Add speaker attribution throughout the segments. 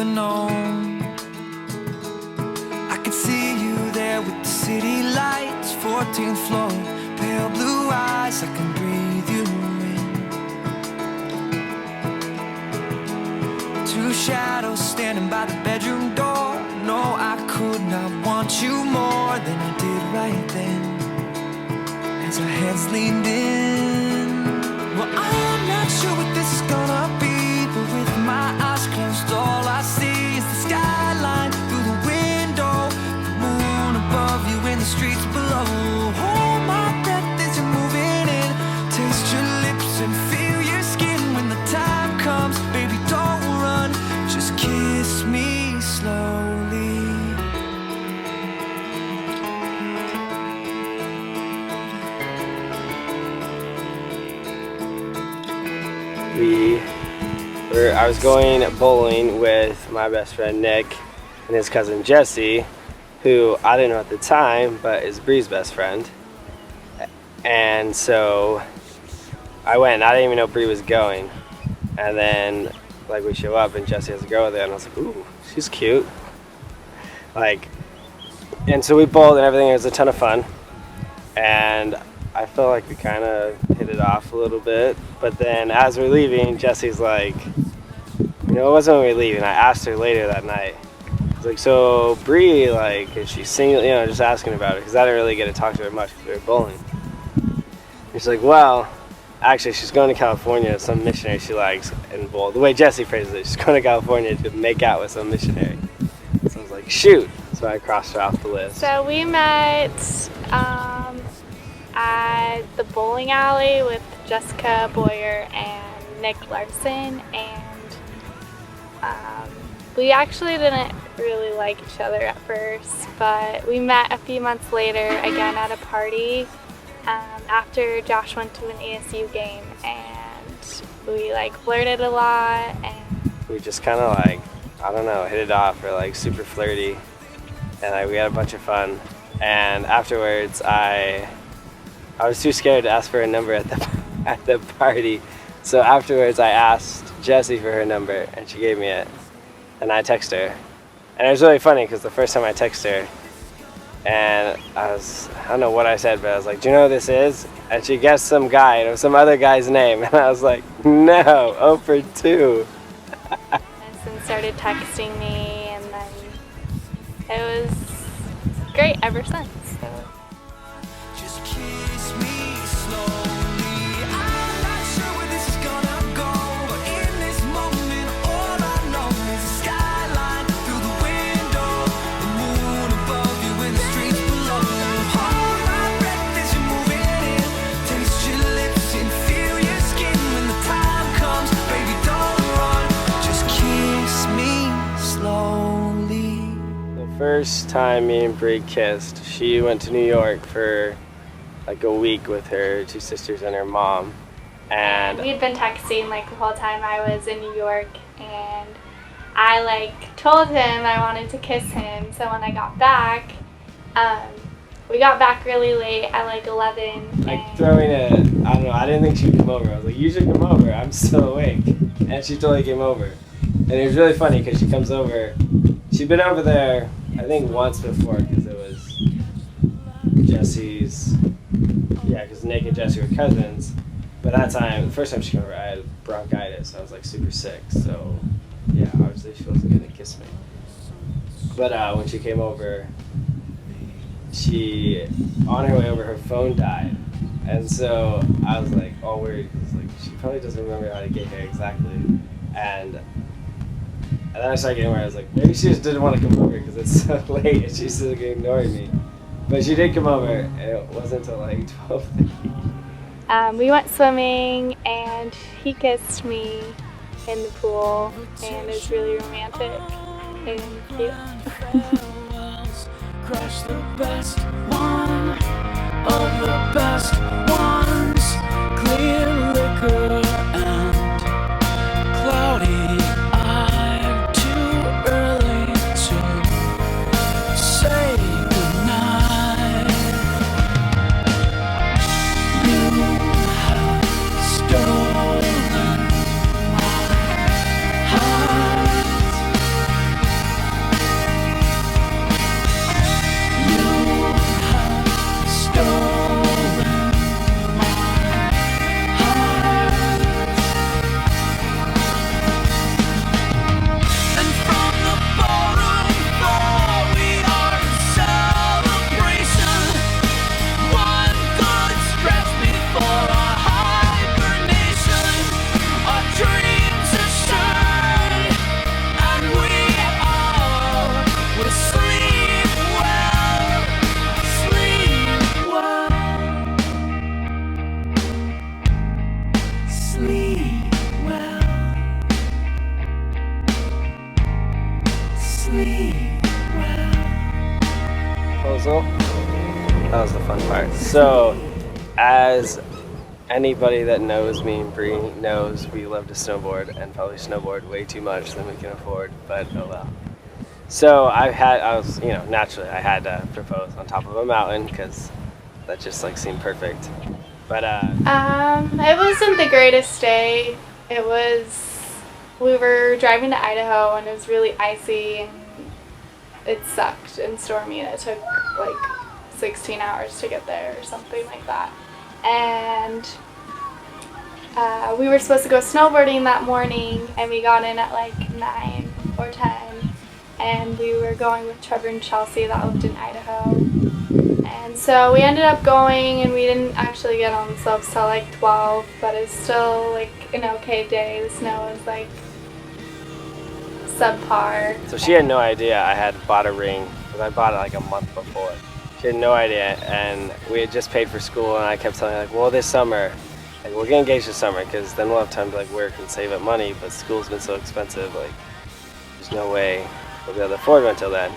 Speaker 1: never known. I could see you there with the city lights, 14th floor, pale blue eyes, I can breathe you in. Two shadows standing by the bedroom door. No, I could not want you more than I did right then, as our heads leaned in. Well, I'm not sure what this is gonna be, but with my eyes closed, all I see is the skyline through the window, the moon above you and the streets below. Hold my breath as you're moving in, taste your lips and feel your skin. When the time comes, baby, don't run, just kiss me slowly.
Speaker 2: I was going bowling with my best friend Nick and his cousin Jesse, who I didn't know at the time, but is Bree's best friend. And so I went, and I didn't even know Bree was going. And then, like, we show up, and Jesse has a girl with her, and I was like, ooh, she's cute. Like, and so we bowled, and everything. It was a ton of fun. And I felt like we kind of hit it off a little bit. But then as we're leaving, Jesse's like, you know, it wasn't when we were leaving. I asked her later that night. I was like, so Bree, like, is she single? You know, just asking about it, because I didn't really get to talk to her much because we were bowling. And she's like, well, actually, she's going to California, some missionary she likes, and bowl. The way Jesse phrases it, she's going to California to make out with some missionary. So I was like, shoot. So I crossed her off the list.
Speaker 3: So we met at the bowling alley with Jessica Boyer and Nick Larson, and we actually didn't really like each other at first, but we met a few months later again at a party after Josh went to an ASU game, and we like flirted a lot, and
Speaker 2: we just kind of like, I don't know, hit it off. We're like super flirty, and like we had a bunch of fun. And afterwards, I was too scared to ask for a number at the party. So afterwards, I asked Jessie for her number, and she gave me it. And I texted her. And it was really funny because the first time I texted her, and I don't know what I said, but I was like, do you know who this is? And she guessed some guy, and it was some other guy's name. And I was like, no, 0 for 2.
Speaker 3: And started texting me, and then it was great ever since. So.
Speaker 1: Just kiss me slowly. I'm not sure where this is gonna go, but in this moment, all I know is the skyline through the window, the moon above you and the streets below. Hold my breath as you're moving in, taste your lips and feel your skin. When the time comes, baby, don't run, just kiss me slowly.
Speaker 2: The first time me and Bree kissed, she went to New York for like a week with her 2 sisters and her mom. And
Speaker 3: we had been texting like the whole time I was in New York, and I like told him I wanted to kiss him. So when I got back, we got back really late at like 11.
Speaker 2: Like throwing I don't know, I didn't think she'd come over. I was like, you should come over, I'm still awake. And she totally came over. And it was really funny because she comes over. She'd been over there, I think, once before, because it was Jesse's, because Nick and Jesse were cousins. But that time, the first time she came over, I had bronchitis. I was like super sick, so yeah, obviously she wasn't gonna kiss me. But when she came over, on her way over, her phone died. And so I was like, all worried, because like, she probably doesn't remember how to get here exactly. And then I started getting worried. I was like, maybe she just didn't want to come over because it's so late and she's still ignoring me. But she did come over, and it wasn't until like 12:30.
Speaker 3: We went swimming, and he kissed me in the pool, and it was really romantic and cute.
Speaker 1: Crush the best one of the best ones, clear liquor and cloudy eye, too early to say goodnight. You have stolen my heart. sleep well.
Speaker 2: Proposal. That was the fun part. So, as anybody that knows me and Bree knows, we love to snowboard and probably snowboard way too much than we can afford, but oh well. So naturally I had to propose on top of a mountain because that just like seemed perfect. But
Speaker 3: It wasn't the greatest day. We were driving to Idaho and it was really icy and it sucked and stormy and it took like 16 hours to get there or something like that. And we were supposed to go snowboarding that morning and we got in at like 9 or 10 and we were going with Trevor and Chelsea that lived in Idaho. And so we ended up going and we didn't actually get on the slopes till like 12, but it's still like an okay day. The snow was like subpar.
Speaker 2: so she had no idea I had bought a ring because I bought it like a month before. She had no idea, and we had just paid for school, and I kept telling her like, well, this summer, like we're getting engaged this summer because then we'll have time to like work and save up money. But school's been so expensive, like there's no way we'll be able to afford it until then.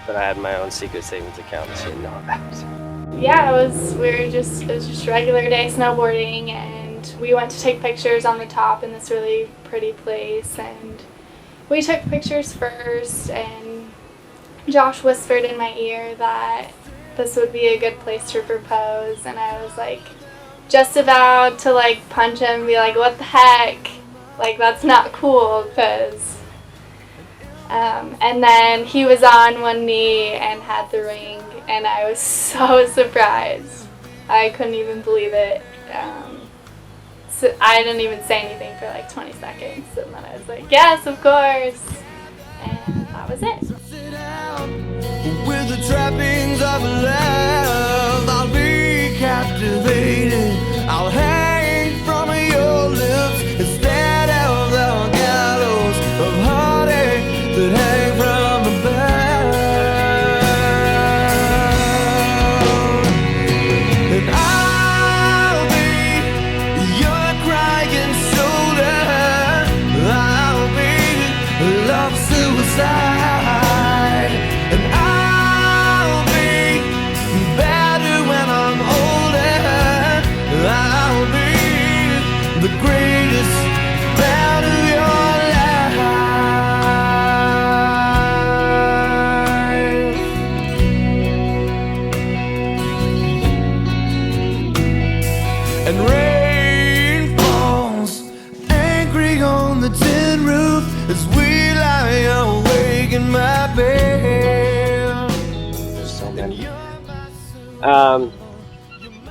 Speaker 2: But I had my own secret savings account that she didn't know about.
Speaker 3: Yeah, it was just regular day snowboarding, and we went to take pictures on the top in this really pretty place, and we took pictures first, and Josh whispered in my ear that this would be a good place to propose, and I was like just about to like punch him and be like, what the heck, like that's not cool, because and then he was on one knee and had the ring, and I was so surprised. I couldn't even believe it. So I didn't even say anything for like 20 seconds, and then I was like, yes, of course, and that was it.
Speaker 1: Sit down with the trappings of love. I'll be captivated. I'll hang from your lips instead of the gallows of heartache that hang from above. And I'll be your crying shoulder. I'll be love suicide. And I'll be better when I'm older. I'll be the greatest man of your life. And rain falls angry on the tin roof as we lie awake in my bed.
Speaker 2: There's so many.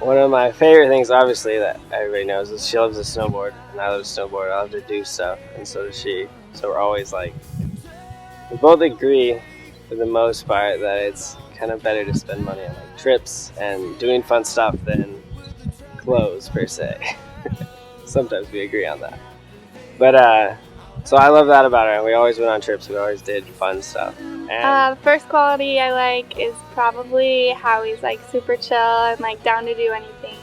Speaker 2: One of my favorite things, obviously, that everybody knows is she loves to snowboard, and I love to snowboard. I love to do stuff, and so does she. So we're always like, we both agree for the most part that it's kind of better to spend money on like trips and doing fun stuff than clothes per se. Sometimes we agree on that. But so I love that about her. We always went on trips. We always did fun stuff. And
Speaker 3: The first quality I like is probably how he's like super chill and like down to do anything.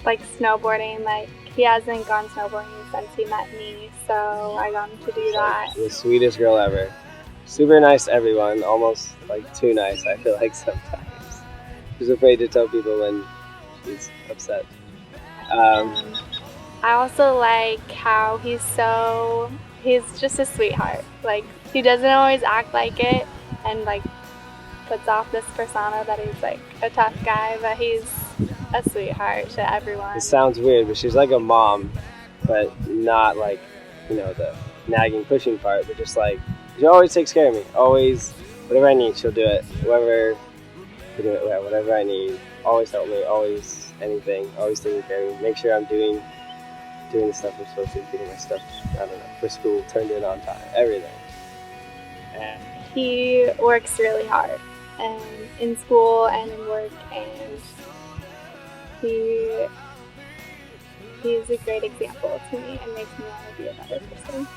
Speaker 3: Like snowboarding, like he hasn't gone snowboarding since he met me, so I got him to do that.
Speaker 2: the sweetest girl ever. Super nice to everyone. Almost like too nice, I feel like sometimes. She's afraid to tell people when she's upset.
Speaker 3: I also like how he's just a sweetheart. Like he doesn't always act like it and like puts off this persona that he's like a tough guy, but he's a sweetheart to everyone.
Speaker 2: It sounds weird, but she's like a mom, but not like, the nagging, pushing part, but just like, she always takes care of me. Always, whatever I need, she'll do it. Whatever I need. Always help me, always anything, always taking care of me. Make sure I'm doing the stuff I'm supposed to, getting my stuff, for school, turned in on time, everything. And
Speaker 3: He works really hard, and in school and in work, and he's a great example to me and makes me want to be a better person.